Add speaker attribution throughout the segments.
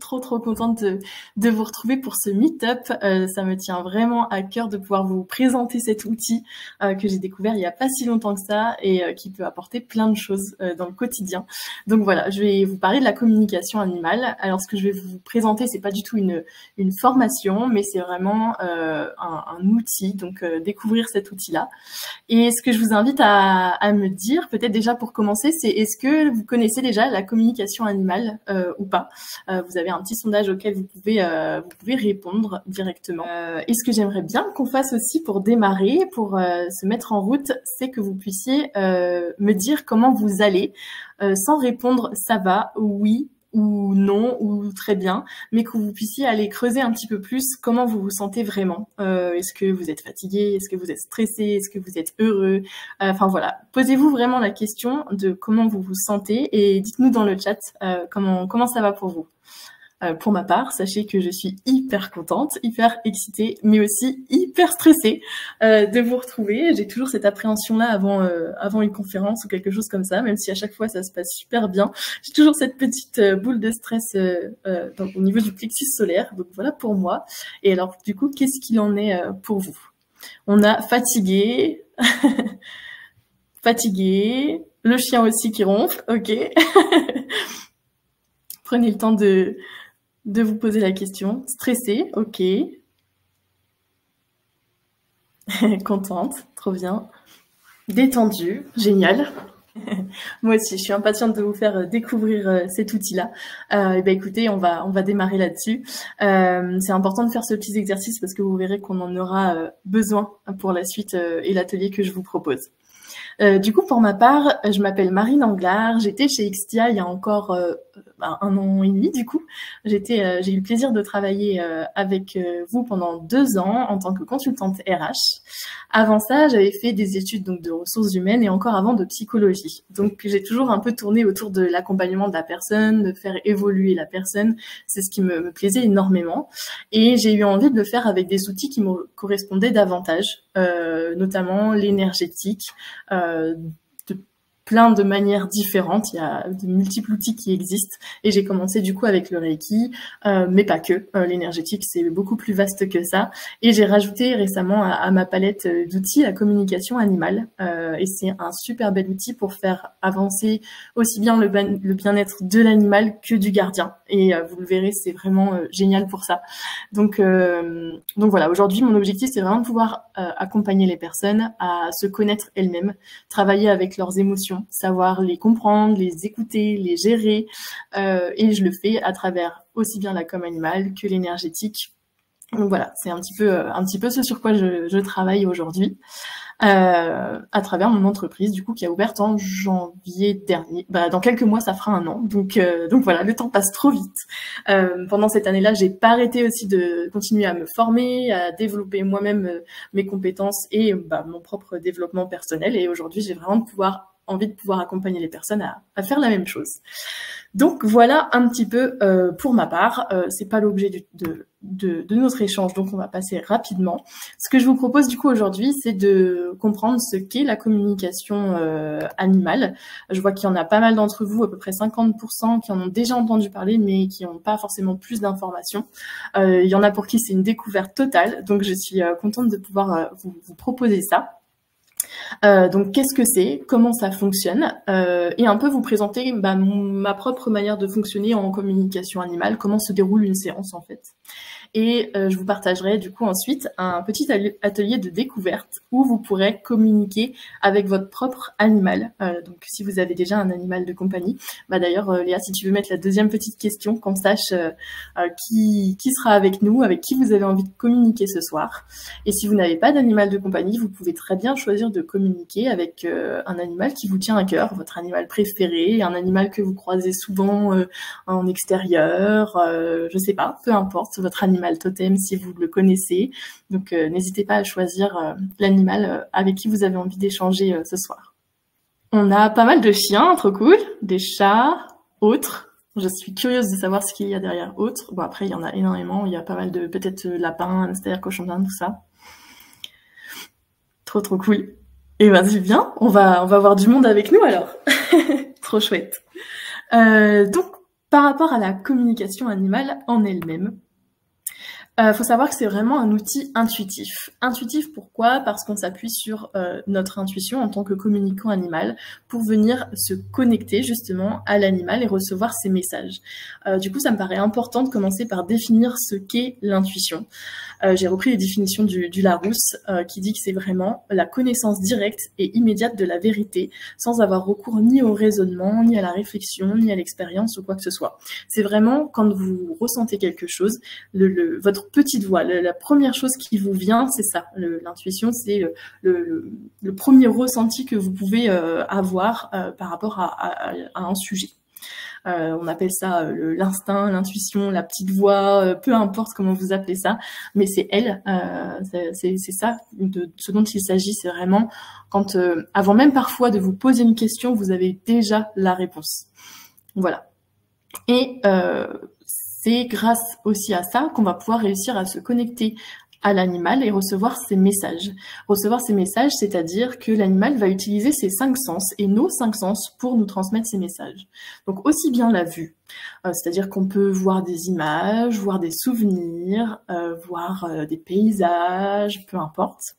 Speaker 1: trop contente de vous retrouver pour ce meet-up. Ça me tient vraiment à cœur de pouvoir vous présenter cet outil que j'ai découvert il n'y a pas si longtemps que ça et qui peut apporter plein de choses dans le quotidien. Donc voilà, je vais vous parler de la communication animale. Alors ce que je vais vous présenter, c'est pas du tout une formation, mais c'est vraiment un outil, donc découvrir cet outil-là. Et ce que je vous invite à me dire, peut-être déjà pour commencer, c'est est-ce que vous connaissez déjà la communication animale ou pas? Vous avez un petit sondage auquel vous pouvez répondre directement. Et ce que j'aimerais bien qu'on fasse aussi pour démarrer, pour se mettre en route, c'est que vous puissiez me dire comment vous allez, sans répondre ça va, oui ou non, ou très bien, mais que vous puissiez aller creuser un petit peu plus comment vous vous sentez vraiment. Est-ce que vous êtes fatigué? Est-ce que vous êtes stressé? Est-ce que vous êtes heureux? Enfin voilà, posez-vous vraiment la question de comment vous vous sentez et dites-nous dans le chat comment ça va pour vous. Pour ma part, sachez que je suis hyper contente, hyper excitée, mais aussi hyper stressée de vous retrouver. J'ai toujours cette appréhension-là avant une conférence ou quelque chose comme ça, même si à chaque fois ça se passe super bien. J'ai toujours cette petite boule de stress au niveau du plexus solaire. Donc voilà pour moi. Et alors du coup, qu'est-ce qu'il en est pour vous? On a fatigué, fatigué, le chien aussi qui ronfle, ok. Prenez le temps de vous poser la question. Stressée, ok. Contente, trop bien. Détendue, génial. Moi aussi, je suis impatiente de vous faire découvrir cet outil-là. Écoutez, on va démarrer là-dessus. C'est important de faire ce petit exercice parce que vous verrez qu'on en aura besoin pour la suite et l'atelier que je vous propose. Du coup, pour ma part, je m'appelle Marine Anglard. J'étais chez XTIA il y a encore 1 an et demi. Du coup, j'ai eu le plaisir de travailler avec vous pendant 2 ans en tant que consultante RH. Avant ça, j'avais fait des études donc de ressources humaines et encore avant de psychologie. Donc, j'ai toujours un peu tourné autour de l'accompagnement de la personne, de faire évoluer la personne. C'est ce qui me plaisait énormément. Et j'ai eu envie de le faire avec des outils qui me correspondaient davantage, notamment l'énergétique, de plein de manières différentes. Il y a de multiples outils qui existent et j'ai commencé du coup avec le Reiki, mais pas que. L'énergétique, c'est beaucoup plus vaste que ça. Et j'ai rajouté récemment à ma palette d'outils la communication animale. Et c'est un super bel outil pour faire avancer aussi bien le bien-être de l'animal que du gardien. Et vous le verrez, c'est vraiment génial pour ça. Donc voilà, aujourd'hui, mon objectif, c'est vraiment de pouvoir accompagner les personnes à se connaître elles-mêmes, travailler avec leurs émotions, savoir les comprendre, les écouter, les gérer. Et je le fais à travers aussi bien la com animale que l'énergétique. Donc voilà, c'est un petit peu ce sur quoi je travaille aujourd'hui. À travers mon entreprise, du coup, qui a ouvert en janvier dernier. Dans quelques mois, ça fera 1 an. Donc voilà, le temps passe trop vite. Pendant cette année-là, j'ai pas arrêté aussi de continuer à me former, à développer moi-même mes compétences et mon propre développement personnel. Et aujourd'hui, j'ai vraiment envie de pouvoir accompagner les personnes à faire la même chose. Donc voilà un petit peu pour ma part. C'est pas l'objet de notre échange, donc on va passer rapidement. Ce que je vous propose du coup aujourd'hui, c'est de comprendre ce qu'est la communication animale. Je vois qu'il y en a pas mal d'entre vous, à peu près 50%, qui en ont déjà entendu parler, mais qui n'ont pas forcément plus d'informations. Il y en a pour qui c'est une découverte totale, donc je suis contente de pouvoir vous proposer ça. Donc qu'est-ce que c'est, comment ça fonctionne, et un peu vous présenter ma propre manière de fonctionner en communication animale, comment se déroule une séance en fait. Et je vous partagerai du coup ensuite un petit atelier de découverte où vous pourrez communiquer avec votre propre animal. Donc si vous avez déjà un animal de compagnie, d'ailleurs Léa, si tu veux mettre la deuxième petite question, qu'on sache qui sera avec nous, avec qui vous avez envie de communiquer ce soir. Et si vous n'avez pas d'animal de compagnie, vous pouvez très bien choisir de communiquer avec un animal qui vous tient à cœur, votre animal préféré, un animal que vous croisez souvent en extérieur, je sais pas, peu importe, votre animal totem si vous le connaissez. Donc n'hésitez pas à choisir l'animal avec qui vous avez envie d'échanger ce soir. On a pas mal de chiens, trop cool, des chats, autres. Je suis curieuse de savoir ce qu'il y a derrière autres. Bon après il y en a énormément, il y a pas mal de peut-être lapins, hamsters, cochons d'Inde, tout ça. Trop cool. Et vas-y, viens, on va avoir du monde avec nous alors. Trop chouette. Donc Par rapport à la communication animale en elle-même, faut savoir que c'est vraiment un outil intuitif. Intuitif, pourquoi? Parce qu'on s'appuie sur notre intuition en tant que communicant animal pour venir se connecter justement à l'animal et recevoir ses messages. Du coup, ça me paraît important de commencer par définir ce qu'est l'intuition. J'ai repris les définitions du Larousse qui dit que c'est vraiment la connaissance directe et immédiate de la vérité sans avoir recours ni au raisonnement, ni à la réflexion, ni à l'expérience ou quoi que ce soit. C'est vraiment quand vous ressentez quelque chose, votre petite voix, la première chose qui vous vient, c'est ça. L'intuition, c'est le premier ressenti que vous pouvez avoir par rapport à un sujet. On appelle ça l'instinct, l'intuition, la petite voix, peu importe comment vous appelez ça, mais c'est elle, c'est ça de ce dont il s'agit. C'est vraiment quand, avant même parfois de vous poser une question, vous avez déjà la réponse. Voilà. Et c'est grâce aussi à ça qu'on va pouvoir réussir à se connecter à l'animal et recevoir ses messages. Recevoir ses messages, c'est-à-dire que l'animal va utiliser ses 5 sens et nos 5 sens pour nous transmettre ses messages. Donc aussi bien la vue, c'est-à-dire qu'on peut voir des images, voir des souvenirs, voir des paysages, peu importe.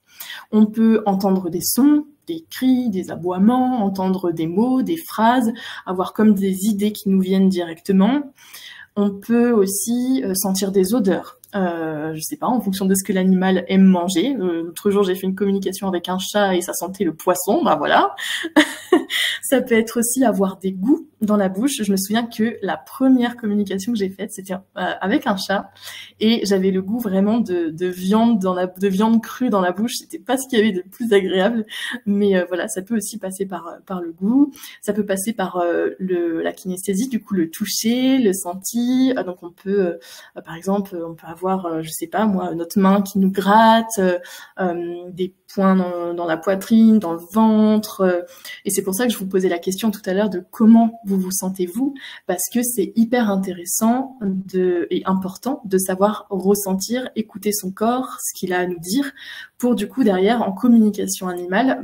Speaker 1: On peut entendre des sons, des cris, des aboiements, entendre des mots, des phrases, avoir comme des idées qui nous viennent directement. On peut aussi sentir des odeurs. Je sais pas, en fonction de ce que l'animal aime manger. L'autre jour, j'ai fait une communication avec un chat et ça sentait le poisson, bah voilà. Ça peut être aussi avoir des goûts dans la bouche. Je me souviens que la première communication que j'ai faite, c'était avec un chat et j'avais le goût vraiment de viande de viande crue dans la bouche. C'était pas ce qu'il y avait de plus agréable, mais voilà, ça peut aussi passer par le goût. Ça peut passer par la kinesthésie, du coup le toucher, le senti. Donc on peut, par exemple, on peut avoir, je sais pas moi, notre main qui nous gratte, des points dans la poitrine, dans le ventre. Et c'est pour ça que je vous posais la question tout à l'heure de comment vous vous sentez-vous, parce que c'est hyper intéressant et important de savoir ressentir, écouter son corps, ce qu'il a à nous dire, pour du coup derrière, en communication animale,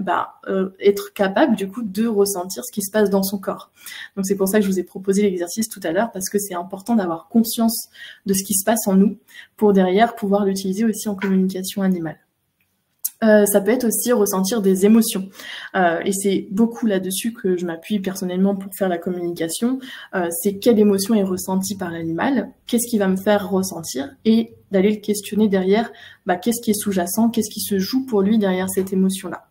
Speaker 1: être capable du coup de ressentir ce qui se passe dans son corps. Donc c'est pour ça que je vous ai proposé l'exercice tout à l'heure, parce que c'est important d'avoir conscience de ce qui se passe en nous, pour derrière pouvoir l'utiliser aussi en communication animale. Ça peut être aussi ressentir des émotions. Et c'est beaucoup là-dessus que je m'appuie personnellement pour faire la communication. C'est quelle émotion est ressentie par l'animal, qu'est-ce qui va me faire ressentir, et d'aller le questionner derrière, qu'est-ce qui est sous-jacent, qu'est-ce qui se joue pour lui derrière cette émotion-là.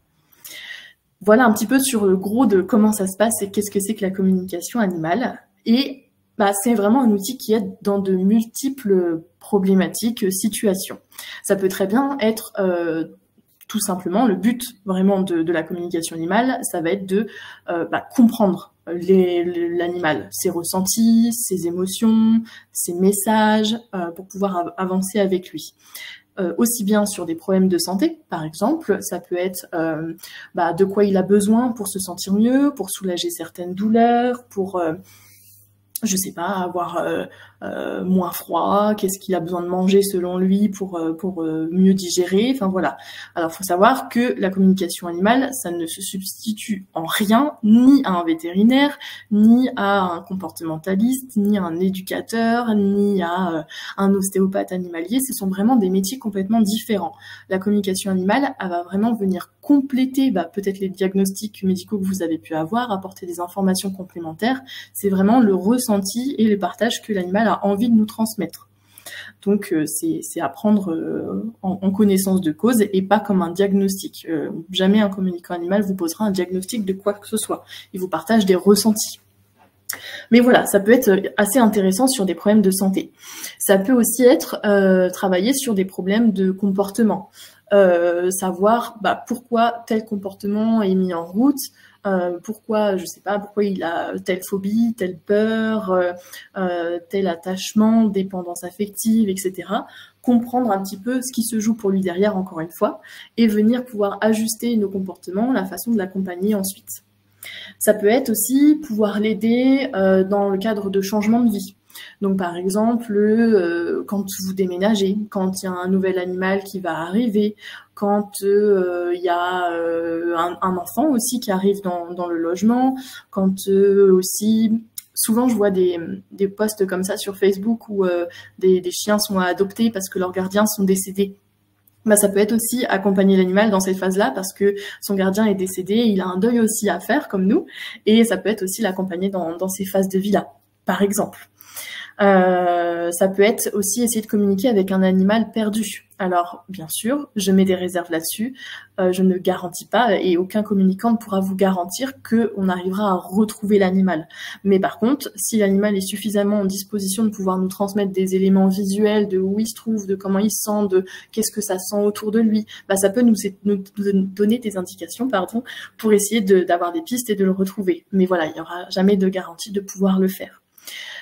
Speaker 1: Voilà un petit peu sur le gros de comment ça se passe et qu'est-ce que c'est que la communication animale. Et c'est vraiment un outil qui aide dans de multiples problématiques, situations. Ça peut très bien être tout simplement, le but vraiment de la communication animale, ça va être de comprendre l'animal, ses ressentis, ses émotions, ses messages, pour pouvoir avancer avec lui. Aussi bien sur des problèmes de santé, par exemple, ça peut être de quoi il a besoin pour se sentir mieux, pour soulager certaines douleurs, pour je sais pas, avoir moins froid, qu'est-ce qu'il a besoin de manger selon lui pour mieux digérer, enfin voilà. Alors faut savoir que la communication animale, ça ne se substitue en rien ni à un vétérinaire, ni à un comportementaliste, ni à un éducateur, ni à un ostéopathe animalier. Ce sont vraiment des métiers complètement différents. La communication animale, elle va vraiment venir compléter peut-être les diagnostics médicaux que vous avez pu avoir, apporter des informations complémentaires. C'est vraiment le ressenti et le partage que l'animal a envie de nous transmettre. Donc c'est à prendre en connaissance de cause et pas comme un diagnostic. Jamais un communicant animal vous posera un diagnostic de quoi que ce soit. Il vous partage des ressentis. Mais voilà, ça peut être assez intéressant sur des problèmes de santé. Ça peut aussi être travailler sur des problèmes de comportement. Savoir pourquoi tel comportement est mis en route, pourquoi, je sais pas, pourquoi il a telle phobie, telle peur, tel attachement, dépendance affective, etc. Comprendre un petit peu ce qui se joue pour lui derrière, encore une fois, et venir pouvoir ajuster nos comportements, la façon de l'accompagner ensuite. Ça peut être aussi pouvoir l'aider dans le cadre de changements de vie. Donc par exemple, quand vous déménagez, quand il y a un nouvel animal qui va arriver, quand il y a un enfant aussi qui arrive dans le logement, quand aussi souvent je vois des posts comme ça sur Facebook où des chiens sont adoptés parce que leurs gardiens sont décédés. Bah, ça peut être aussi accompagner l'animal dans cette phase-là parce que son gardien est décédé, il a un deuil aussi à faire comme nous, et ça peut être aussi l'accompagner dans ces phases de vie-là, par exemple. Ça peut être aussi essayer de communiquer avec un animal perdu. Alors, bien sûr, je mets des réserves là-dessus. Je ne garantis pas, et aucun communicant ne pourra vous garantir qu'on arrivera à retrouver l'animal. Mais par contre, si l'animal est suffisamment en disposition de pouvoir nous transmettre des éléments visuels de où il se trouve, de comment il se sent, de qu'est-ce que ça sent autour de lui, bah, ça peut nous donner des indications, pour essayer d'avoir des pistes et de le retrouver. Mais voilà, il n'y aura jamais de garantie de pouvoir le faire.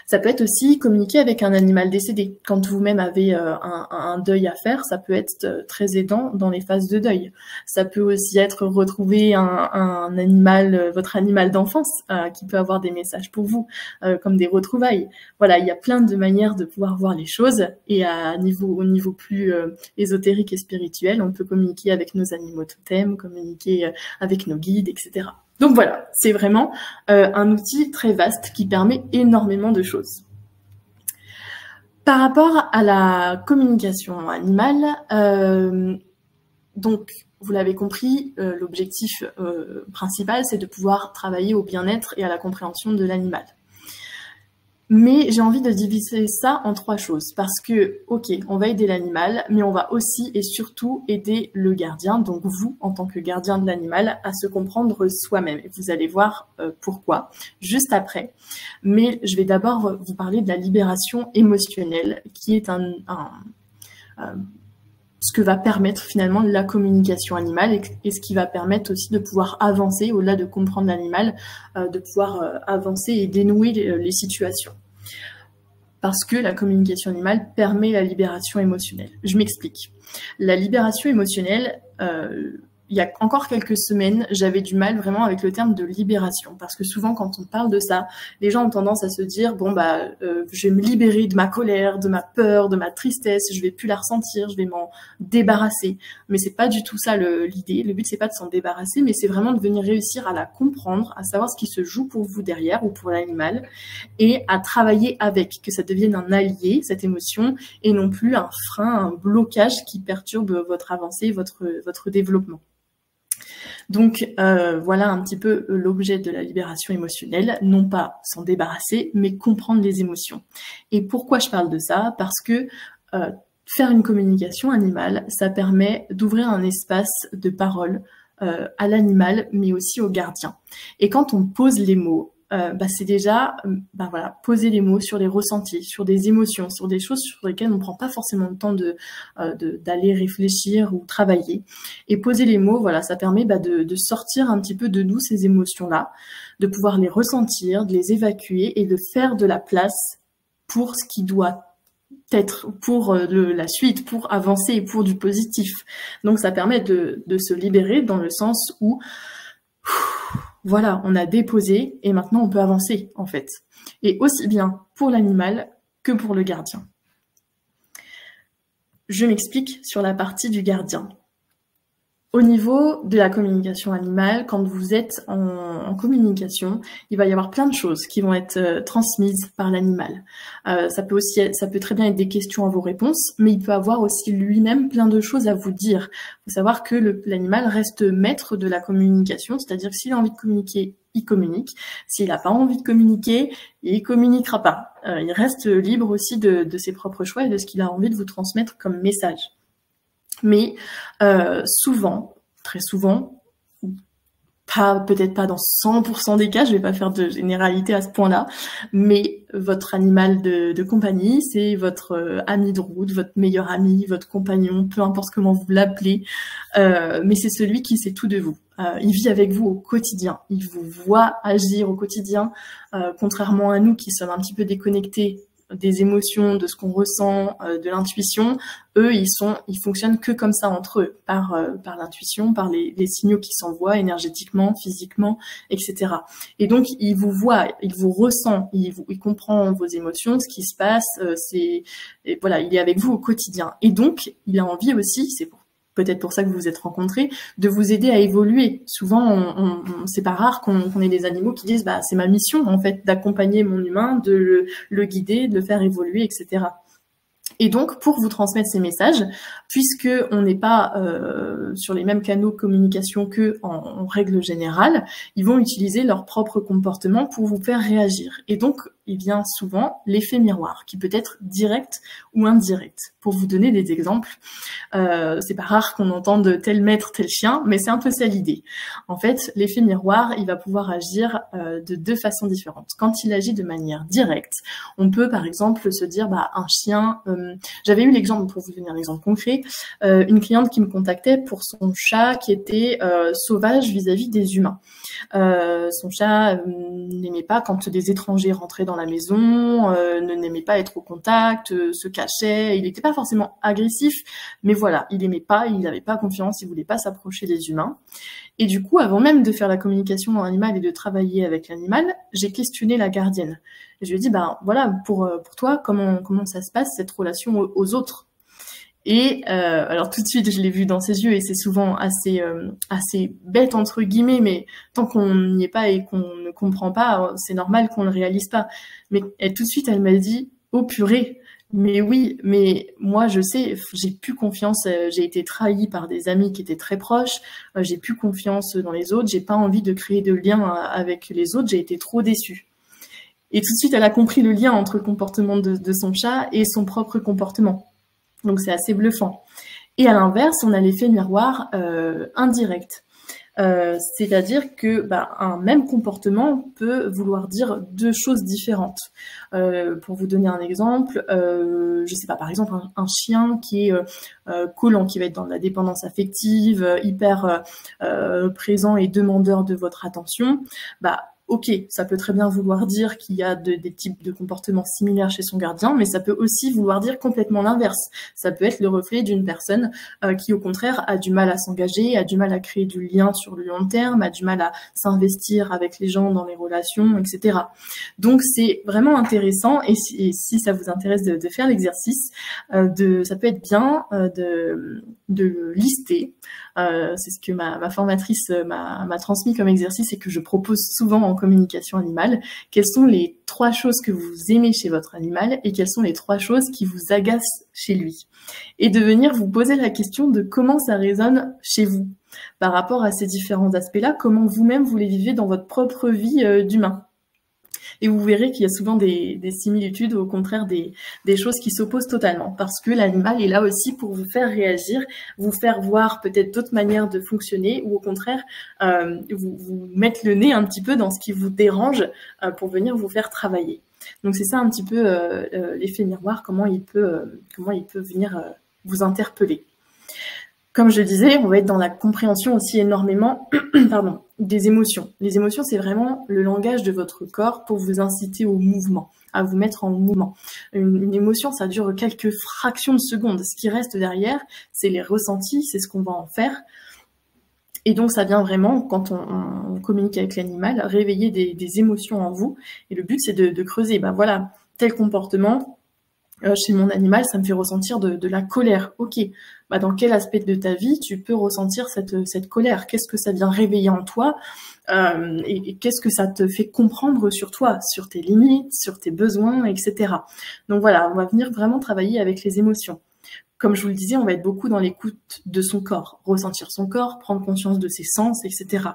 Speaker 1: Ça peut être aussi communiquer avec un animal décédé. Quand vous-même avez un deuil à faire, ça peut être très aidant dans les phases de deuil. Ça peut aussi être retrouver un animal, votre animal d'enfance, qui peut avoir des messages pour vous, comme des retrouvailles. Voilà, il y a plein de manières de pouvoir voir les choses, et au niveau plus ésotérique et spirituel, on peut communiquer avec nos animaux totems, communiquer avec nos guides, etc. Donc voilà, c'est vraiment un outil très vaste qui permet énormément de choses. Par rapport à la communication animale, donc vous l'avez compris, l'objectif principal, c'est de pouvoir travailler au bien-être et à la compréhension de l'animal. Mais j'ai envie de diviser ça en 3 choses, parce que, ok, on va aider l'animal, mais on va aussi et surtout aider le gardien, donc vous, en tant que gardien de l'animal, à se comprendre soi-même. Et vous allez voir pourquoi, juste après. Mais je vais d'abord vous parler de la libération émotionnelle, qui est ce que va permettre finalement la communication animale, et ce qui va permettre aussi de pouvoir avancer, au-delà de comprendre l'animal, de pouvoir avancer et dénouer les situations. Parce que la communication animale permet la libération émotionnelle. Je m'explique. La libération émotionnelle, il y a encore quelques semaines, j'avais du mal vraiment avec le terme de libération, parce que souvent quand on parle de ça, les gens ont tendance à se dire bon bah je vais me libérer de ma colère, de ma peur, de ma tristesse, je vais plus la ressentir, je vais m'en débarrasser. Mais c'est pas du tout ça l'idée. Le but c'est pas de s'en débarrasser, mais c'est vraiment de venir réussir à la comprendre, à savoir ce qui se joue pour vous derrière ou pour l'animal, et à travailler avec, que ça devienne un allié, cette émotion, et non plus un frein, un blocage qui perturbe votre avancée, votre développement. Donc voilà un petit peu l'objet de la libération émotionnelle, non pas s'en débarrasser, mais comprendre les émotions. Et pourquoi je parle de ça? Parce que faire une communication animale, ça permet d'ouvrir un espace de parole à l'animal, mais aussi au gardien. Et quand on pose les mots, c'est déjà voilà, poser les mots sur les ressentis, sur des émotions, sur des choses sur lesquelles on ne prend pas forcément le temps d'aller réfléchir ou travailler. Et poser les mots, voilà, ça permet de sortir un petit peu de nous ces émotions-là, de pouvoir les ressentir, de les évacuer et de faire de la place pour ce qui doit être, pour la suite, pour avancer et pour du positif. Donc ça permet de se libérer dans le sens où voilà, on a déposé et maintenant on peut avancer en fait. Et aussi bien pour l'animal que pour le gardien. Je m'explique sur la partie du gardien. Au niveau de la communication animale, quand vous êtes en communication, il va y avoir plein de choses qui vont être transmises par l'animal. Ça peut très bien être des questions à vos réponses, mais il peut avoir aussi lui-même plein de choses à vous dire. Il faut savoir que l'animal reste maître de la communication, c'est-à-dire que s'il a envie de communiquer, il communique. S'il n'a pas envie de communiquer, il communiquera pas. Il reste libre aussi de ses propres choix et de ce qu'il a envie de vous transmettre comme message. Mais souvent, très souvent, peut-être pas dans 100% des cas, je vais pas faire de généralité à ce point-là, mais votre animal de compagnie, c'est votre ami de route, votre meilleur ami, votre compagnon, peu importe comment vous l'appelez, mais c'est celui qui sait tout de vous. Il vit avec vous au quotidien, il vous voit agir au quotidien, contrairement à nous qui sommes un petit peu déconnectés des émotions, de ce qu'on ressent, de l'intuition. Eux, ils fonctionnent que comme ça entre eux, par l'intuition, par les signaux qui s'envoient énergétiquement, physiquement, etc. Et donc, il vous voit, il vous ressent, il comprend vos émotions, ce qui se passe, voilà, il est avec vous au quotidien. Et donc, il a envie aussi, c'est peut-être pour ça que vous vous êtes rencontrés, de vous aider à évoluer. Souvent, c'est pas rare qu'on ait des animaux qui disent c'est ma mission en fait d'accompagner mon humain, de le guider, de le faire évoluer, etc. Et donc, pour vous transmettre ces messages, puisque on n'est pas sur les mêmes canaux de communication que en règle générale, ils vont utiliser leur propre comportement pour vous faire réagir. Et donc, il vient souvent l'effet miroir, qui peut être direct ou indirect. Pour vous donner des exemples, c'est pas rare qu'on entende tel maître, tel chien, mais c'est un peu ça l'idée. En fait, l'effet miroir, il va pouvoir agir de deux façons différentes. Quand il agit de manière directe, on peut par exemple se dire, un chien... j'avais eu l'exemple, pour vous donner un exemple concret, une cliente qui me contactait pour son chat qui était sauvage vis-à-vis des humains. Son chat n'aimait pas quand des étrangers rentraient dans la maison, ne n'aimait pas être au contact, se cachait, il n'était pas forcément agressif, mais voilà, il aimait pas, il n'avait pas confiance, il voulait pas s'approcher des humains. Et du coup, avant même de faire la communication animale et de travailler avec l'animal, j'ai questionné la gardienne. Et je lui ai dit, voilà, pour toi, comment ça se passe, cette relation aux autres? Et alors tout de suite, je l'ai vu dans ses yeux, et c'est souvent assez bête entre guillemets, mais tant qu'on n'y est pas et qu'on ne comprend pas, c'est normal qu'on le réalise pas. Mais tout de suite, elle m'a dit, oh purée, mais oui, mais moi je sais, j'ai plus confiance, j'ai été trahie par des amis qui étaient très proches, j'ai plus confiance dans les autres, j'ai pas envie de créer de lien avec les autres, j'ai été trop déçue. Et tout de suite, elle a compris le lien entre le comportement de son chat et son propre comportement. Donc c'est assez bluffant. Et à l'inverse, on a l'effet miroir indirect. C'est-à-dire que un même comportement peut vouloir dire deux choses différentes. Pour vous donner un exemple, je sais pas, par exemple un chien qui est collant, qui va être dans la dépendance affective, hyper présent et demandeur de votre attention, ok, ça peut très bien vouloir dire qu'il y a des types de comportements similaires chez son gardien, mais ça peut aussi vouloir dire complètement l'inverse. Ça peut être le reflet d'une personne qui, au contraire, a du mal à s'engager, a du mal à créer du lien sur le long terme, a du mal à s'investir avec les gens dans les relations, etc. Donc, c'est vraiment intéressant, et si ça vous intéresse de faire l'exercice, ça peut être bien de lister. C'est ce que ma formatrice m'a transmis comme exercice et que je propose souvent en communication animale. Quelles sont les 3 choses que vous aimez chez votre animal et quelles sont les 3 choses qui vous agacent chez lui? Et de venir vous poser la question de comment ça résonne chez vous par rapport à ces différents aspects-là, comment vous-même vous les vivez dans votre propre vie d'humain. Et vous verrez qu'il y a souvent des similitudes, au contraire des choses qui s'opposent totalement, parce que l'animal est là aussi pour vous faire réagir, vous faire voir peut-être d'autres manières de fonctionner, ou au contraire vous mettre le nez un petit peu dans ce qui vous dérange pour venir vous faire travailler. Donc c'est ça un petit peu l'effet miroir, comment il peut venir vous interpeller. Comme je disais, on va être dans la compréhension aussi énormément des émotions. Les émotions, c'est vraiment le langage de votre corps pour vous inciter au mouvement, à vous mettre en mouvement. Une émotion, ça dure quelques fractions de secondes. Ce qui reste derrière, c'est les ressentis, c'est ce qu'on va en faire. Et donc, ça vient vraiment, quand on communique avec l'animal, réveiller des émotions en vous. Et le but, c'est de creuser. Voilà, tel comportement... chez mon animal, ça me fait ressentir de la colère. Ok, dans quel aspect de ta vie tu peux ressentir cette colère? Qu'est-ce que ça vient réveiller en toi et qu'est-ce que ça te fait comprendre sur toi, sur tes limites, sur tes besoins, etc. Donc voilà, on va venir vraiment travailler avec les émotions. Comme je vous le disais, on va être beaucoup dans l'écoute de son corps, ressentir son corps, prendre conscience de ses sens, etc.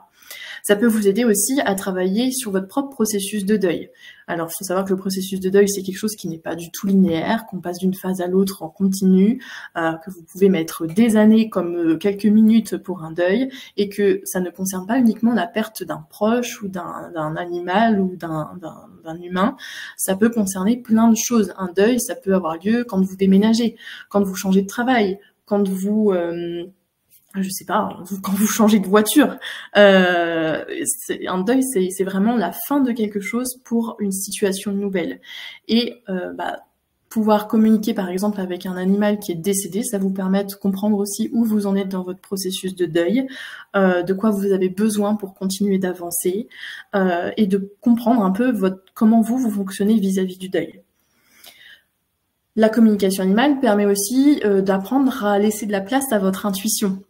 Speaker 1: Ça peut vous aider aussi à travailler sur votre propre processus de deuil. Alors, il faut savoir que le processus de deuil, c'est quelque chose qui n'est pas du tout linéaire, qu'on passe d'une phase à l'autre en continu, que vous pouvez mettre des années comme quelques minutes pour un deuil, et que ça ne concerne pas uniquement la perte d'un proche ou d'un animal ou d'un humain. Ça peut concerner plein de choses. Un deuil, ça peut avoir lieu quand vous déménagez, quand vous changez de travail, quand vous... je sais pas, quand vous changez de voiture. Un deuil, c'est vraiment la fin de quelque chose pour une situation nouvelle. Et pouvoir communiquer par exemple avec un animal qui est décédé, ça vous permet de comprendre aussi où vous en êtes dans votre processus de deuil, de quoi vous avez besoin pour continuer d'avancer, et de comprendre un peu comment vous fonctionnez vis-à-vis du deuil. La communication animale permet aussi d'apprendre à laisser de la place à votre intuition.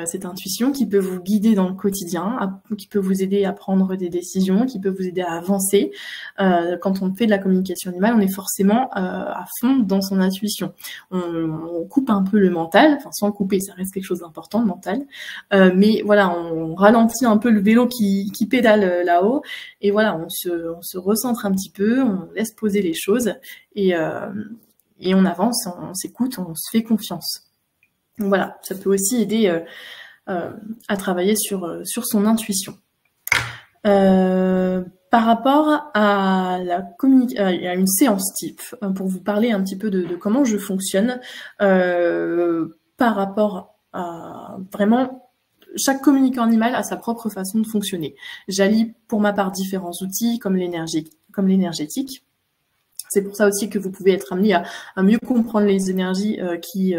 Speaker 1: Cette intuition qui peut vous guider dans le quotidien, qui peut vous aider à prendre des décisions, qui peut vous aider à avancer. Quand on fait de la communication animale, on est forcément à fond dans son intuition. On coupe un peu le mental, enfin sans le couper, ça reste quelque chose d'important, le mental. Mais voilà, on ralentit un peu le vélo qui pédale là-haut, et voilà, on se recentre un petit peu, on laisse poser les choses, et on avance, on s'écoute, on se fait confiance. Donc voilà, ça peut aussi aider à travailler sur son intuition. Par rapport à à une séance type, pour vous parler un petit peu de comment je fonctionne, par rapport à vraiment chaque communicant animal a sa propre façon de fonctionner. J'allie pour ma part différents outils comme l'énergétique. C'est pour ça aussi que vous pouvez être amené à mieux comprendre les énergies qui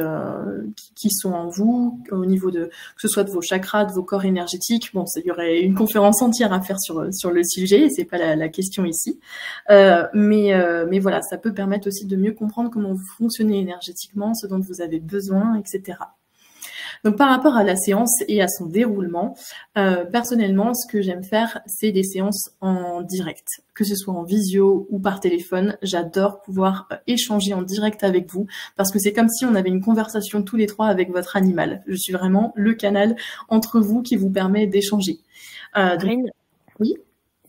Speaker 1: sont en vous, au niveau que ce soit de vos chakras, de vos corps énergétiques. Bon, il y aurait une conférence entière à faire sur le sujet, et c'est pas la question ici. Mais voilà, ça peut permettre aussi de mieux comprendre comment vous fonctionnez énergétiquement, ce dont vous avez besoin, etc. Donc par rapport à la séance et à son déroulement, personnellement, ce que j'aime faire, c'est des séances en direct, que ce soit en visio ou par téléphone. J'adore pouvoir échanger en direct avec vous, parce que c'est comme si on avait une conversation tous les trois avec votre animal. Je suis vraiment le canal entre vous qui vous permet d'échanger.
Speaker 2: Karine,
Speaker 1: oui.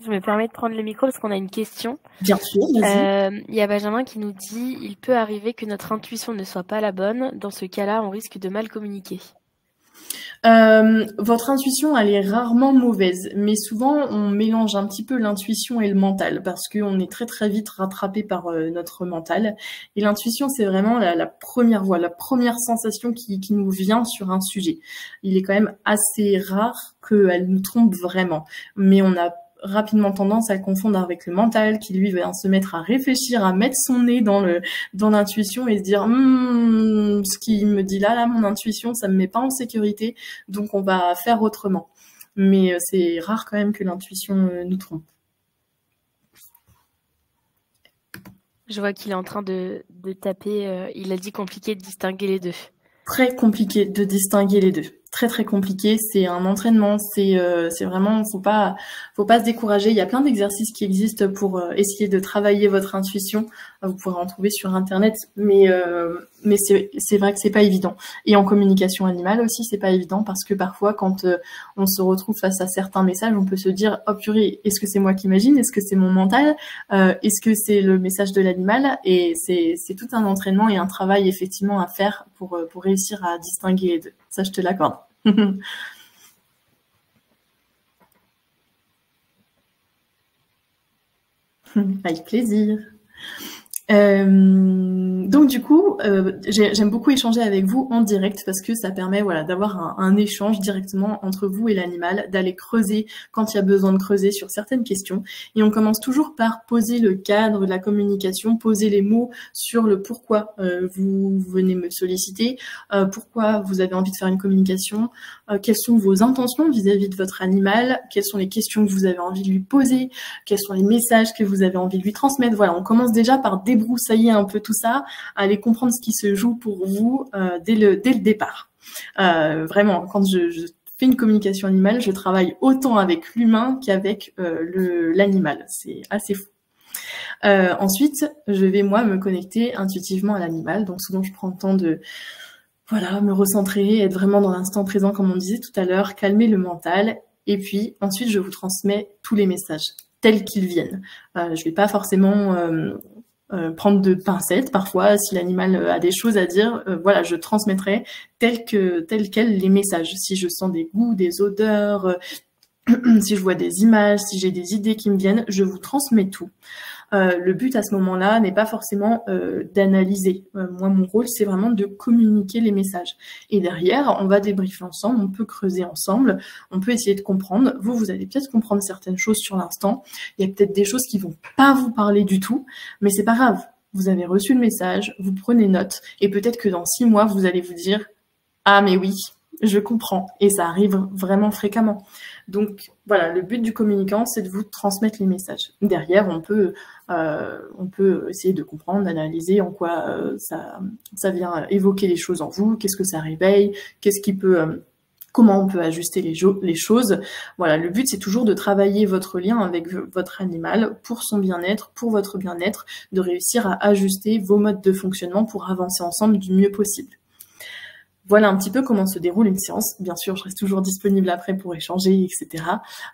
Speaker 2: Je me permets de prendre le micro parce qu'on a une question.
Speaker 1: Bien sûr, vas-y.
Speaker 2: Il y a Benjamin qui nous dit « Il peut arriver que notre intuition ne soit pas la bonne. Dans ce cas-là, on risque de mal communiquer. »
Speaker 1: Votre intuition, elle est rarement mauvaise, mais souvent on mélange un petit peu l'intuition et le mental, parce qu'on est très très vite rattrapé par notre mental. Et l'intuition, c'est vraiment la première voix, la première sensation qui nous vient sur un sujet. Il est quand même assez rare qu'elle nous trompe vraiment, mais on a rapidement tendance à le confondre avec le mental, qui lui va se mettre à réfléchir, à mettre son nez dans l'intuition et se dire ce qui me dit là mon intuition, ça me met pas en sécurité, donc on va faire autrement. Mais c'est rare quand même que l'intuition nous trompe.
Speaker 2: Je vois qu'il est en train de taper. Il a dit compliqué de distinguer les deux.
Speaker 1: Très compliqué de distinguer les deux. Très très compliqué, c'est un entraînement, c'est vraiment, faut pas se décourager. Il y a plein d'exercices qui existent pour essayer de travailler votre intuition. Vous pourrez en trouver sur internet, mais c'est vrai que c'est pas évident. Et en communication animale aussi, c'est pas évident, parce que parfois quand on se retrouve face à certains messages, on peut se dire oh purée, est-ce que c'est moi qui imagine, est-ce que c'est mon mental, est-ce que c'est le message de l'animal? Et c'est tout un entraînement et un travail effectivement à faire pour réussir à distinguer les deux. Ça, je te l'accorde. Avec plaisir. Donc du coup, j'aime beaucoup échanger avec vous en direct, parce que ça permet d'avoir un échange directement entre vous et l'animal, d'aller creuser quand il y a besoin de creuser sur certaines questions. Et on commence toujours par poser le cadre de la communication, poser les mots sur le pourquoi vous venez me solliciter, pourquoi vous avez envie de faire une communication, quelles sont vos intentions vis-à-vis de votre animal, quelles sont les questions que vous avez envie de lui poser, quels sont les messages que vous avez envie de lui transmettre. Voilà, on commence déjà par débroussailler un peu tout ça, aller comprendre ce qui se joue pour vous dès le départ. Vraiment, quand je fais une communication animale, je travaille autant avec l'humain qu'avec l'animal. C'est assez fou. Ensuite, je vais moi me connecter intuitivement à l'animal. Donc souvent, je prends le temps de me recentrer, être vraiment dans l'instant présent, comme on disait tout à l'heure, calmer le mental. Et puis ensuite, je vous transmets tous les messages tels qu'ils viennent. Je vais pas forcément prendre de pincettes. Parfois, si l'animal a des choses à dire, je transmettrai tels quels les messages. Si je sens des goûts, des odeurs, si je vois des images, si j'ai des idées qui me viennent, je vous transmets tout. Le but à ce moment-là n'est pas forcément d'analyser. Moi, mon rôle, c'est vraiment de communiquer les messages. Et derrière, on va débriefer ensemble, on peut creuser ensemble, on peut essayer de comprendre. Vous allez peut-être comprendre certaines choses sur l'instant. Il y a peut-être des choses qui vont pas vous parler du tout, mais c'est pas grave. Vous avez reçu le message, vous prenez note, et peut-être que dans 6 mois, vous allez vous dire « Ah, mais oui ». je comprends. Et ça arrive vraiment fréquemment. Donc voilà, le but du communicant, c'est de vous transmettre les messages. Derrière, on peut essayer de comprendre, d'analyser en quoi ça vient évoquer les choses en vous, qu'est-ce que ça réveille, qu'est-ce qui peut comment on peut ajuster les choses. Voilà, le but, c'est toujours de travailler votre lien avec votre animal pour son bien-être, pour votre bien-être, de réussir à ajuster vos modes de fonctionnement pour avancer ensemble du mieux possible. Voilà un petit peu comment se déroule une séance. Bien sûr, je reste toujours disponible après pour échanger, etc.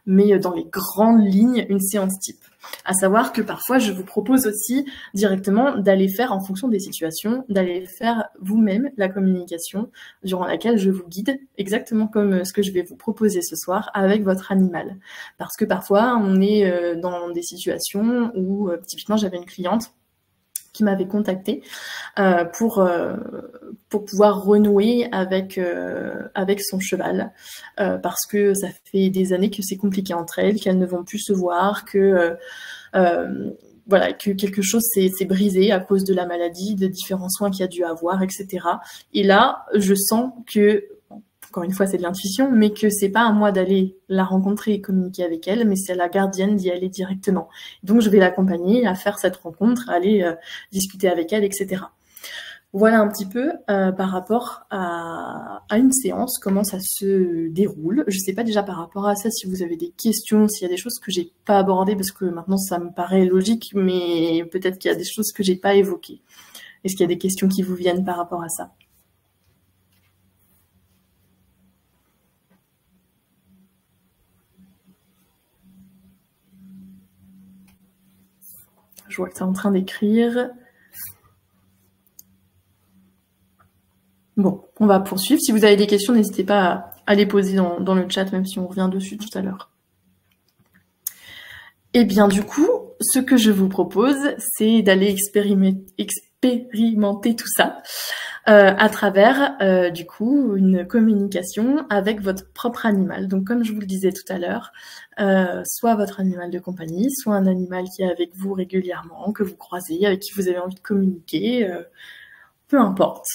Speaker 1: Mais dans les grandes lignes, une séance type. À savoir que parfois, je vous propose aussi directement d'aller faire, en fonction des situations, d'aller faire vous-même la communication durant laquelle je vous guide, exactement comme ce que je vais vous proposer ce soir avec votre animal. Parce que parfois, on est dans des situations où, typiquement, j'avais une cliente qui m'avait contactée pour pouvoir renouer avec son cheval parce que ça fait des années que c'est compliqué entre elles, qu'elles ne vont plus se voir, que voilà, que quelque chose s'est brisé à cause de la maladie, de différents soins qu'il y a dû avoir, etc. Et là, je sens que, encore une fois, c'est de l'intuition, mais que c'est pas à moi d'aller la rencontrer et communiquer avec elle, mais c'est à la gardienne d'y aller directement. Donc, je vais l'accompagner à faire cette rencontre, à aller discuter avec elle, etc. Voilà un petit peu par rapport à une séance, comment ça se déroule. Je sais pas déjà par rapport à ça si vous avez des questions, s'il y a des choses que j'ai pas abordées, parce que maintenant ça me paraît logique, mais peut-être qu'il y a des choses que j'ai pas évoquées. Est-ce qu'il y a des questions qui vous viennent par rapport à ça ? Je vois que tu es en train d'écrire. Bon, on va poursuivre. Si vous avez des questions, n'hésitez pas à les poser dans le chat, même si on revient dessus tout à l'heure. Et bien du coup, ce que je vous propose, c'est d'aller expérimenter tout ça à travers du coup une communication avec votre propre animal. Donc comme je vous le disais tout à l'heure, soit votre animal de compagnie, soit un animal qui est avec vous régulièrement, que vous croisez, avec qui vous avez envie de communiquer, peu importe.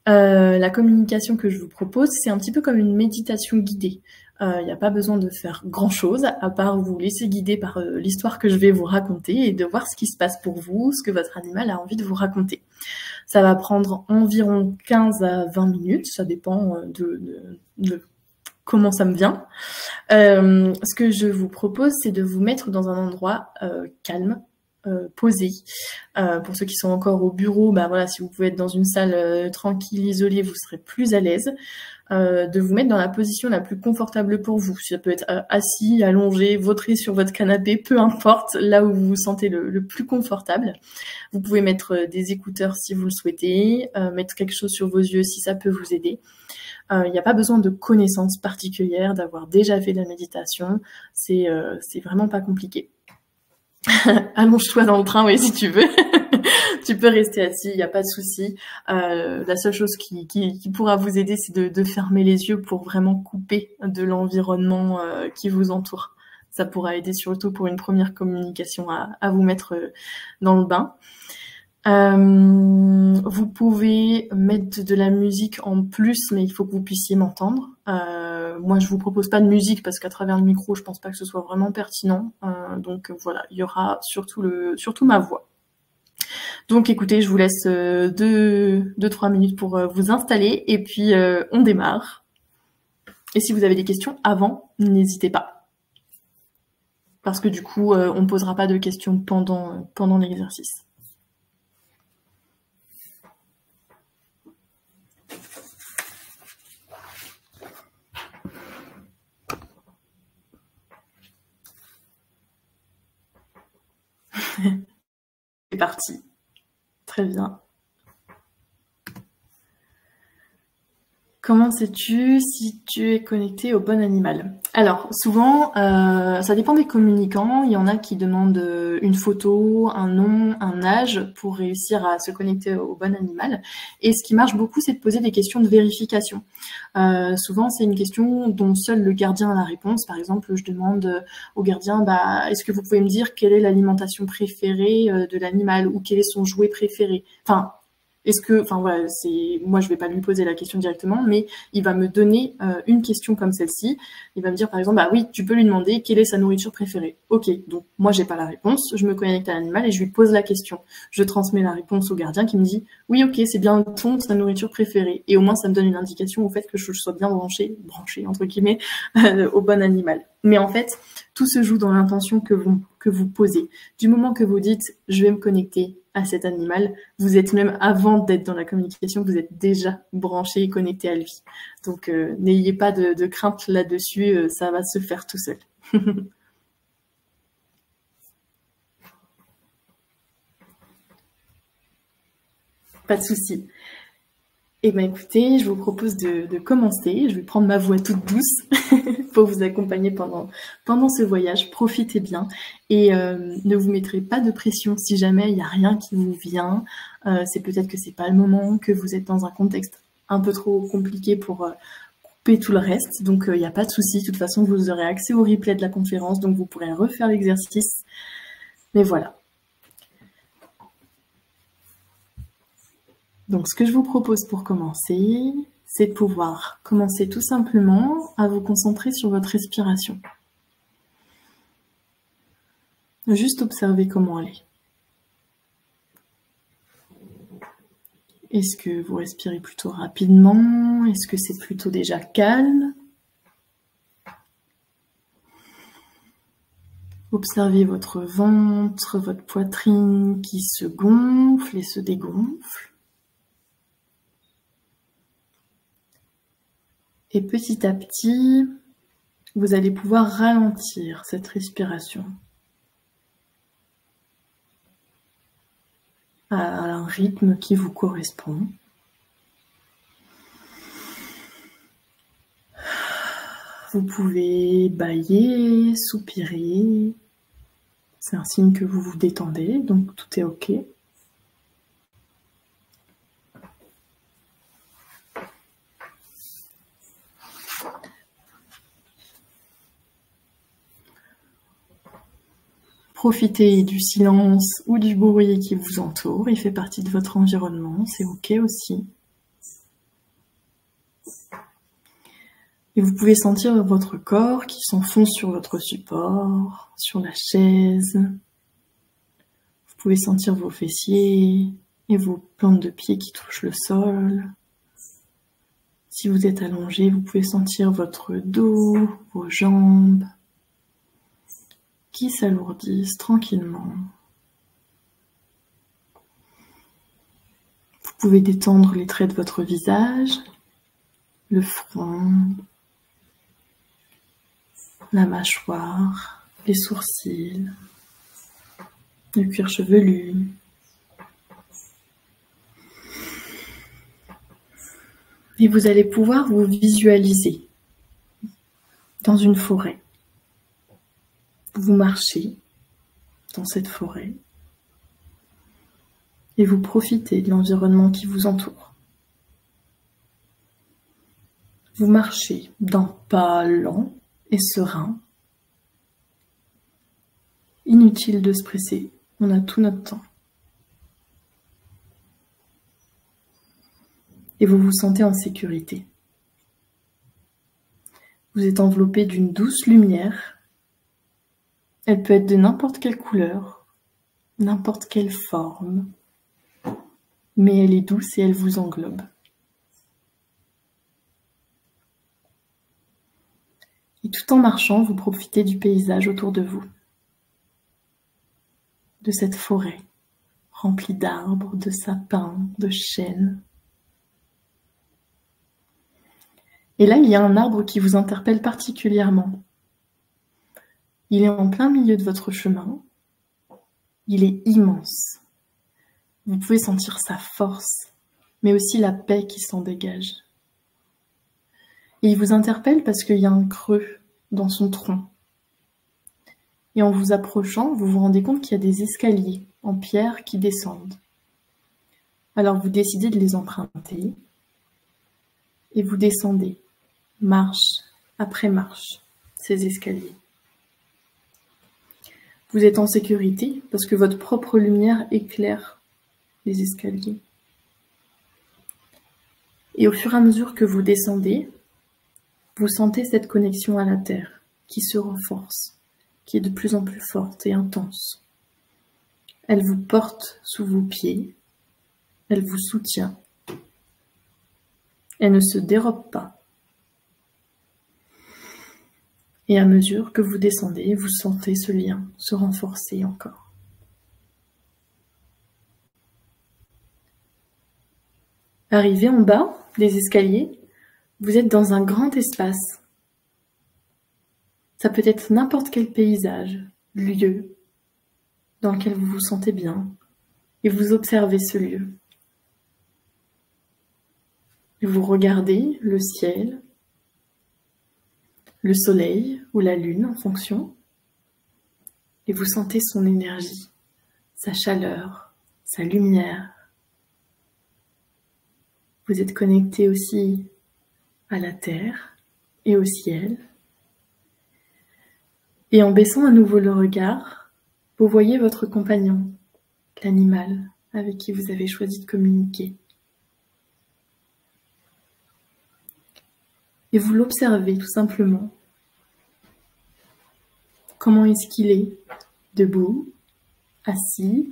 Speaker 1: La communication que je vous propose, c'est un petit peu comme une méditation guidée. Il n'y a pas besoin de faire grand-chose, à part vous laisser guider par l'histoire que je vais vous raconter et de voir ce qui se passe pour vous, ce que votre animal a envie de vous raconter. Ça va prendre environ 15 à 20 minutes, ça dépend de comment ça me vient. Ce que je vous propose, c'est de vous mettre dans un endroit calme, posé. Pour ceux qui sont encore au bureau, bah voilà, si vous pouvez être dans une salle tranquille, isolée, vous serez plus à l'aise. De vous mettre dans la position la plus confortable pour vous. Ça peut être assis, allongé, vautré sur votre canapé, peu importe, là où vous vous sentez le plus confortable. Vous pouvez mettre des écouteurs si vous le souhaitez, mettre quelque chose sur vos yeux si ça peut vous aider. Il n'y a pas besoin de connaissances particulières, d'avoir déjà fait de la méditation. C'est vraiment pas compliqué. Allonge-toi dans le train, oui, si tu veux. Tu peux rester assis, il n'y a pas de souci. La seule chose qui pourra vous aider, c'est de fermer les yeux pour vraiment couper de l'environnement qui vous entoure. Ça pourra aider surtout pour une première communication à vous mettre dans le bain. Vous pouvez mettre de la musique en plus, mais il faut que vous puissiez m'entendre. Moi, je vous propose pas de musique parce qu'à travers le micro, je pense pas que ce soit vraiment pertinent. Donc voilà, il y aura surtout ma voix. Donc écoutez, je vous laisse 2-3 minutes pour vous installer et puis on démarre. Et si vous avez des questions avant, n'hésitez pas. Parce que du coup, on ne posera pas de questions pendant l'exercice. C'est parti. Très bien. Comment sais-tu si tu es connecté au bon animal? Alors, souvent, ça dépend des communicants. Il y en a qui demandent une photo, un nom, un âge pour réussir à se connecter au bon animal. Et ce qui marche beaucoup, c'est de poser des questions de vérification. Souvent, c'est une question dont seul le gardien a la réponse. Par exemple, je demande au gardien, est-ce que vous pouvez me dire quelle est l'alimentation préférée de l'animal ou quel est son jouet préféré? Enfin, Est-ce que, enfin voilà, moi je vais pas lui poser la question directement, mais il va me donner une question comme celle-ci. Il va me dire par exemple, bah oui, tu peux lui demander quelle est sa nourriture préférée. Ok, donc moi j'ai pas la réponse, je me connecte à l'animal et je lui pose la question. Je transmets la réponse au gardien qui me dit, oui ok, c'est bien le thon, sa nourriture préférée. Et au moins ça me donne une indication au fait que je sois bien branché entre guillemets, au bon animal. Mais en fait, tout se joue dans l'intention que vous posez. Du moment que vous dites, je vais me connecter à cet animal, vous êtes même, avant d'être dans la communication, vous êtes déjà branché et connecté à lui. Donc, n'ayez pas de crainte là-dessus, ça va se faire tout seul. Pas de souci. Eh bien, écoutez, je vous propose de commencer. Je vais prendre ma voix toute douce pour vous accompagner pendant ce voyage. Profitez bien et ne vous mettrez pas de pression si jamais il n'y a rien qui vous vient. C'est peut-être que c'est pas le moment, que vous êtes dans un contexte un peu trop compliqué pour couper tout le reste. Donc, il n'y a pas de souci. De toute façon, vous aurez accès au replay de la conférence, donc vous pourrez refaire l'exercice. Mais voilà. Donc, ce que je vous propose pour commencer, c'est de pouvoir commencer tout simplement à vous concentrer sur votre respiration. Juste observer comment elle est. Est-ce que vous respirez plutôt rapidement? Est-ce que c'est plutôt déjà calme? Observez votre ventre, votre poitrine qui se gonfle et se dégonfle. Et petit à petit, vous allez pouvoir ralentir cette respiration à un rythme qui vous correspond. Vous pouvez bâiller, soupirer. C'est un signe que vous vous détendez, donc tout est OK. Profitez du silence ou du bruit qui vous entoure. Il fait partie de votre environnement, c'est OK aussi. Et vous pouvez sentir votre corps qui s'enfonce sur votre support, sur la chaise. Vous pouvez sentir vos fessiers et vos plantes de pied qui touchent le sol. Si vous êtes allongé, vous pouvez sentir votre dos, vos jambes qui s'alourdissent tranquillement. Vous pouvez détendre les traits de votre visage, le front, la mâchoire, les sourcils, le cuir chevelu. Et vous allez pouvoir vous visualiser dans une forêt. Vous marchez dans cette forêt et vous profitez de l'environnement qui vous entoure. Vous marchez d'un pas lent et serein. Inutile de se presser, on a tout notre temps. Et vous vous sentez en sécurité. Vous êtes enveloppé d'une douce lumière. Elle peut être de n'importe quelle couleur, n'importe quelle forme, mais elle est douce et elle vous englobe. Et tout en marchant, vous profitez du paysage autour de vous, de cette forêt remplie d'arbres, de sapins, de chênes. Et là, il y a un arbre qui vous interpelle particulièrement. Il est en plein milieu de votre chemin. Il est immense. Vous pouvez sentir sa force, mais aussi la paix qui s'en dégage. Et il vous interpelle parce qu'il y a un creux dans son tronc. Et en vous approchant, vous vous rendez compte qu'il y a des escaliers en pierre qui descendent. Alors vous décidez de les emprunter et vous descendez, marche après marche, ces escaliers. Vous êtes en sécurité parce que votre propre lumière éclaire les escaliers. Et au fur et à mesure que vous descendez, vous sentez cette connexion à la terre qui se renforce, qui est de plus en plus forte et intense. Elle vous porte sous vos pieds, elle vous soutient. Elle ne se dérobe pas. Et à mesure que vous descendez, vous sentez ce lien se renforcer encore. Arrivé en bas des escaliers, vous êtes dans un grand espace. Ça peut être n'importe quel paysage, lieu, dans lequel vous vous sentez bien, et vous observez ce lieu. Et vous regardez le ciel, le soleil ou la lune en fonction, et vous sentez son énergie, sa chaleur, sa lumière. Vous êtes connecté aussi à la terre et au ciel. Et en baissant à nouveau le regard, vous voyez votre compagnon, l'animal avec qui vous avez choisi de communiquer. Et vous l'observez tout simplement. Comment est-ce qu'il est? Debout, assis,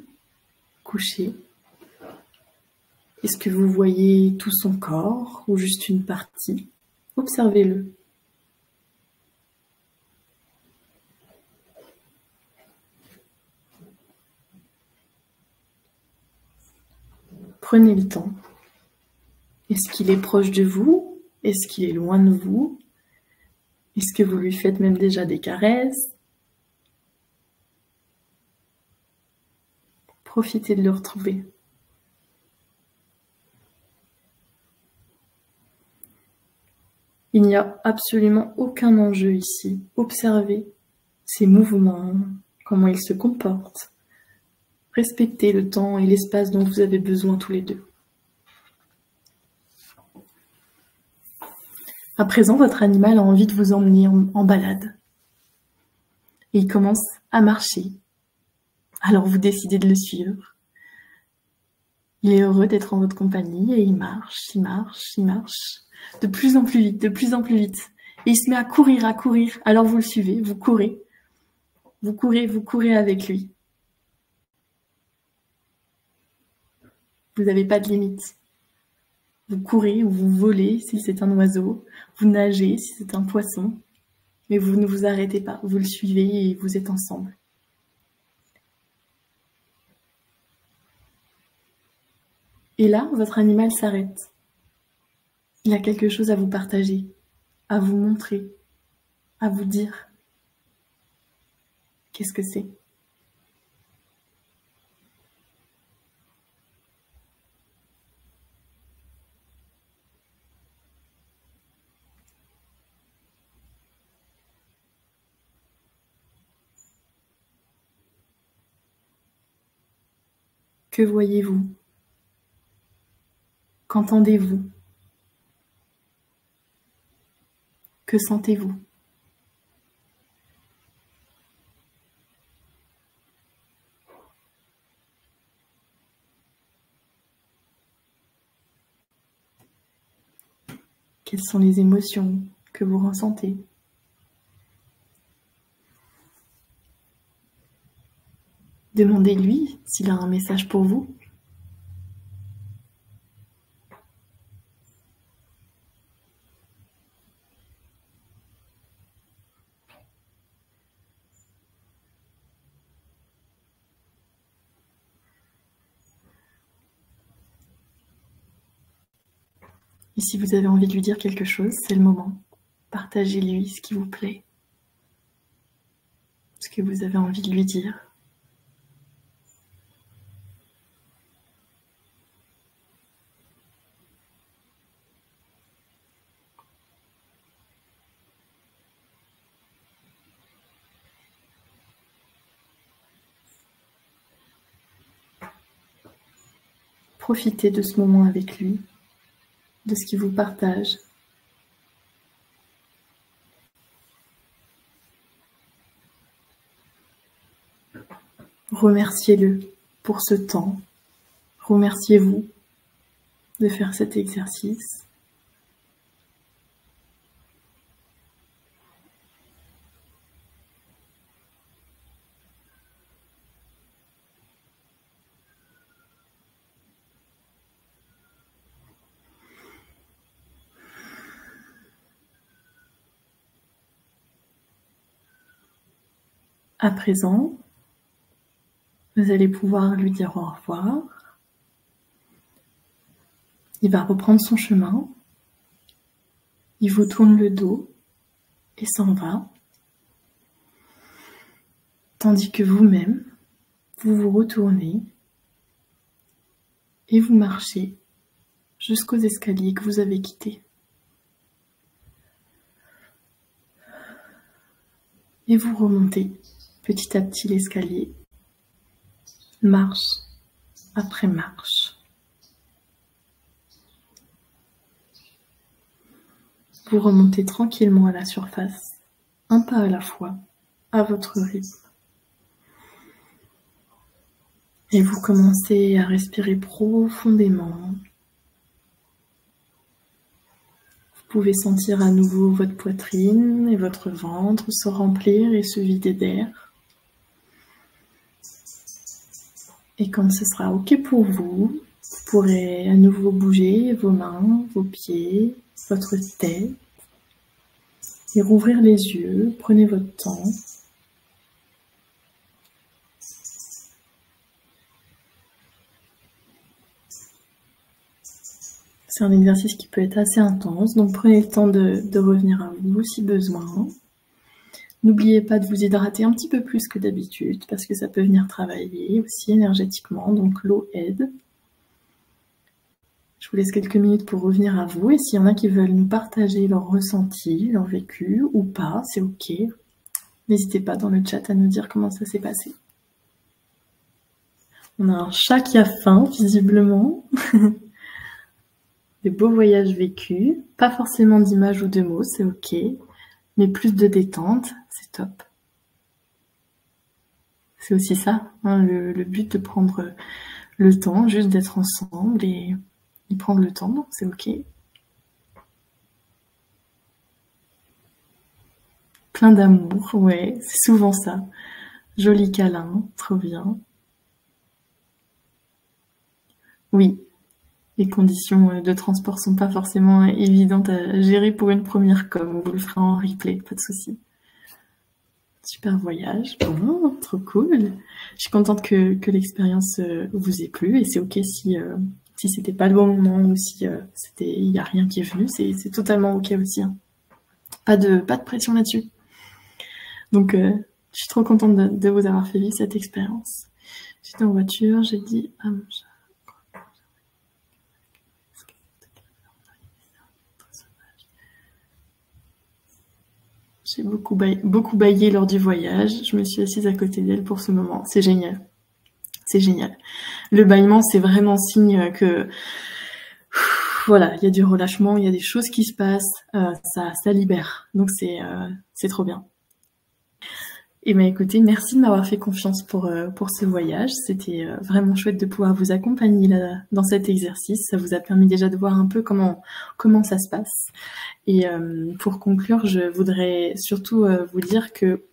Speaker 1: couché? Est-ce que vous voyez tout son corps ou juste une partie? Observez-le. Prenez le temps. Est-ce qu'il est proche de vous? Est-ce qu'il est loin de vous? Est-ce que vous lui faites même déjà des caresses? Profitez de le retrouver. Il n'y a absolument aucun enjeu ici. Observez ses mouvements, comment il se comporte. Respectez le temps et l'espace dont vous avez besoin tous les deux. À présent, votre animal a envie de vous emmener en balade. Et il commence à marcher. Alors vous décidez de le suivre. Il est heureux d'être en votre compagnie et il marche, il marche, il marche. De plus en plus vite, de plus en plus vite. Et il se met à courir, à courir. Alors vous le suivez, vous courez. Vous courez avec lui. Vous n'avez pas de limite. Vous courez ou vous volez si c'est un oiseau. Vous nagez si c'est un poisson. Mais vous ne vous arrêtez pas. Vous le suivez et vous êtes ensemble. Et là, votre animal s'arrête. Il a quelque chose à vous partager, à vous montrer, à vous dire. Qu'est-ce que c'est? Que voyez-vous? Qu'entendez-vous? Que sentez-vous? Quelles sont les émotions que vous ressentez? Demandez-lui s'il a un message pour vous. Et si vous avez envie de lui dire quelque chose, c'est le moment. Partagez-lui ce qui vous plaît. Ce que vous avez envie de lui dire. Profitez de ce moment avec lui, de ce qu'il vous partage. Remerciez-le pour ce temps. Remerciez-vous de faire cet exercice. À présent, vous allez pouvoir lui dire au revoir. Il va reprendre son chemin. Il vous tourne le dos et s'en va. Tandis que vous-même, vous vous retournez et vous marchez jusqu'aux escaliers que vous avez quittés. Et vous remontez petit à petit l'escalier, marche après marche. Vous remontez tranquillement à la surface, un pas à la fois, à votre rythme. Et vous commencez à respirer profondément. Vous pouvez sentir à nouveau votre poitrine et votre ventre se remplir et se vider d'air. Et quand ce sera OK pour vous, vous pourrez à nouveau bouger vos mains, vos pieds, votre tête et rouvrir les yeux. Prenez votre temps. C'est un exercice qui peut être assez intense, donc prenez le temps de revenir à vous si besoin. N'oubliez pas de vous hydrater un petit peu plus que d'habitude, parce que ça peut venir travailler aussi énergétiquement, donc l'eau aide. Je vous laisse quelques minutes pour revenir à vous, et s'il y en a qui veulent nous partager leur ressenti, leur vécu, ou pas, c'est OK. N'hésitez pas dans le chat à nous dire comment ça s'est passé. On a un chat qui a faim, visiblement. Des beaux voyages vécus, pas forcément d'images ou de mots, c'est OK, mais plus de détente, c'est top. C'est aussi ça, hein, le but de prendre le temps, juste d'être ensemble et prendre le temps, donc c'est OK. Plein d'amour, ouais, c'est souvent ça. Joli câlin, trop bien. Oui. Les conditions de transport sont pas forcément évidentes à gérer pour une première com. On vous le fera en replay, pas de souci. Super voyage. Bon, trop cool. Je suis contente que l'expérience vous ait plu et c'est OK si c'était pas le bon moment ou si il y a rien qui est venu, c'est totalement OK aussi. Hein. Pas de pression là-dessus. Donc je suis trop contente de vous avoir fait vivre cette expérience. J'étais en voiture, j'ai dit à mon chat. J'ai beaucoup baillé lors du voyage. Je me suis assise à côté d'elle pour ce moment. C'est génial. C'est génial. Le bâillement, c'est vraiment signe que voilà, il y a du relâchement, il y a des choses qui se passent, ça libère. Donc c'est trop bien. Et ben écoutez, merci de m'avoir fait confiance pour ce voyage. C'était vraiment chouette de pouvoir vous accompagner là, dans cet exercice. Ça vous a permis déjà de voir un peu comment ça se passe. Et pour conclure, je voudrais surtout vous dire que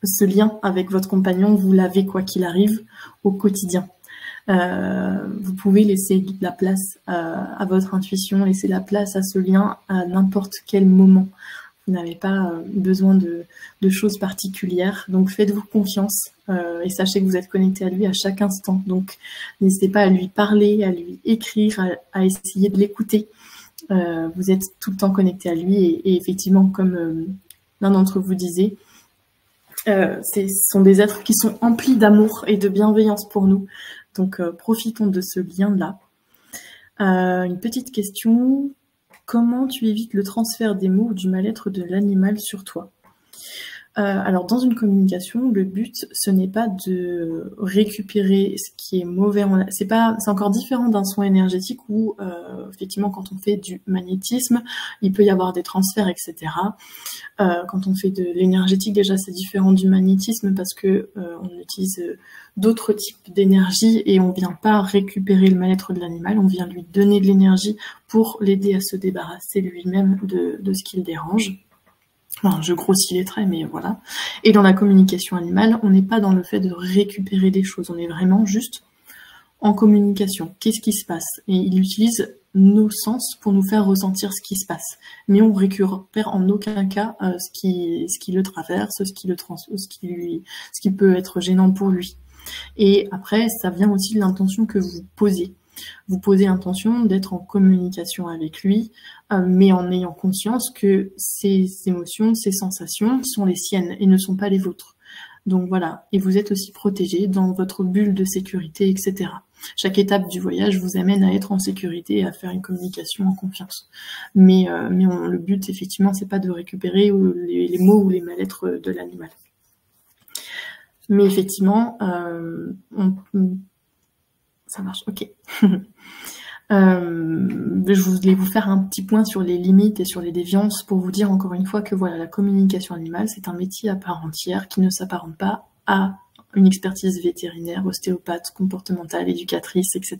Speaker 1: ce lien avec votre compagnon, vous l'avez quoi qu'il arrive au quotidien. Vous pouvez laisser de la place à votre intuition, laisser la place à ce lien à n'importe quel moment. Vous n'avez pas besoin de choses particulières, donc faites-vous confiance et sachez que vous êtes connecté à lui à chaque instant. Donc n'hésitez pas à lui parler, à lui écrire, à essayer de l'écouter. Vous êtes tout le temps connecté à lui et effectivement, comme l'un d'entre vous disait, ce sont des êtres qui sont emplis d'amour et de bienveillance pour nous. Donc profitons de ce lien-là. Une petite question. Comment tu évites le transfert des mots ou du mal-être de l'animal sur toi? Alors, dans une communication, le but, ce n'est pas de récupérer ce qui est mauvais. C'est encore différent d'un soin énergétique où, effectivement, quand on fait du magnétisme, il peut y avoir des transferts, etc. Quand on fait de l'énergétique, déjà, c'est différent du magnétisme parce que on utilise d'autres types d'énergie et on vient pas récupérer le mal-être de l'animal, on vient lui donner de l'énergie pour l'aider à se débarrasser lui-même de ce qui le dérange. Enfin, je grossis les traits, mais voilà. Et dans la communication animale, on n'est pas dans le fait de récupérer des choses, on est vraiment juste en communication. Qu'est-ce qui se passe? Et il utilise nos sens pour nous faire ressentir ce qui se passe. Mais on récupère en aucun cas ce qui le traverse, ce qui peut être gênant pour lui. Et après, ça vient aussi de l'intention que vous posez. Vous posez l'intention d'être en communication avec lui, mais en ayant conscience que ces émotions, ces sensations sont les siennes et ne sont pas les vôtres. Donc voilà, et vous êtes aussi protégé dans votre bulle de sécurité, etc. Chaque étape du voyage vous amène à être en sécurité et à faire une communication en confiance. Mais le but, effectivement, c'est pas de récupérer les mots ou les mal-être de l'animal. Mais effectivement, ça marche, ok. Je voulais vous faire un petit point sur les limites et sur les déviances pour vous dire encore une fois que voilà, la communication animale, c'est un métier à part entière qui ne s'apparente pas à une expertise vétérinaire, ostéopathe, comportementale, éducatrice, etc.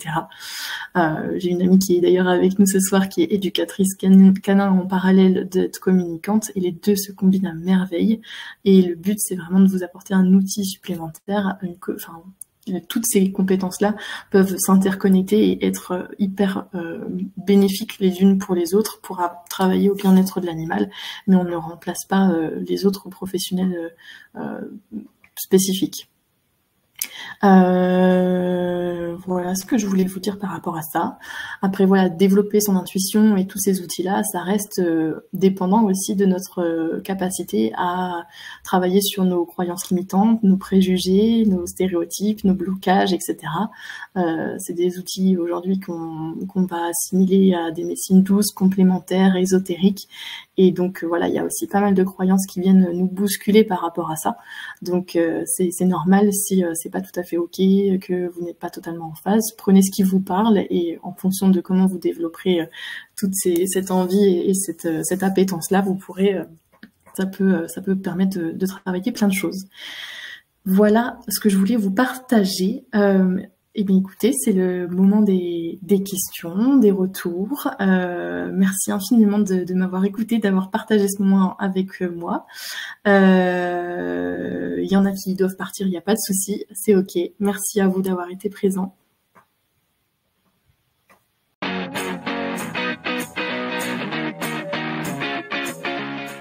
Speaker 1: J'ai une amie qui est d'ailleurs avec nous ce soir, qui est éducatrice canin en parallèle d'être communicante, et les deux se combinent à merveille. Et le but, c'est vraiment de vous apporter un outil supplémentaire, toutes ces compétences-là peuvent s'interconnecter et être hyper bénéfiques les unes pour les autres pour travailler au bien-être de l'animal, mais on ne remplace pas les autres professionnels spécifiques. Voilà ce que je voulais vous dire par rapport à ça. Après voilà, développer son intuition et tous ces outils-là, ça reste dépendant aussi de notre capacité à travailler sur nos croyances limitantes, nos préjugés, nos stéréotypes, nos blocages, etc. C'est des outils aujourd'hui qu'on va assimiler à des médecines douces, complémentaires, ésotériques. Et donc voilà, il y a aussi pas mal de croyances qui viennent nous bousculer par rapport à ça. Donc c'est normal si c'est pas tout à fait ok, que vous n'êtes pas totalement en phase. Prenez ce qui vous parle et en fonction de comment vous développerez toute cette envie et cette appétence-là, vous pourrez, ça peut permettre de travailler plein de choses. Voilà ce que je voulais vous partager. Eh bien écoutez, c'est le moment des questions, des retours. Merci infiniment de m'avoir écouté, d'avoir partagé ce moment avec moi. Il y en a qui doivent partir, il n'y a pas de souci, c'est ok. Merci à vous d'avoir été présents.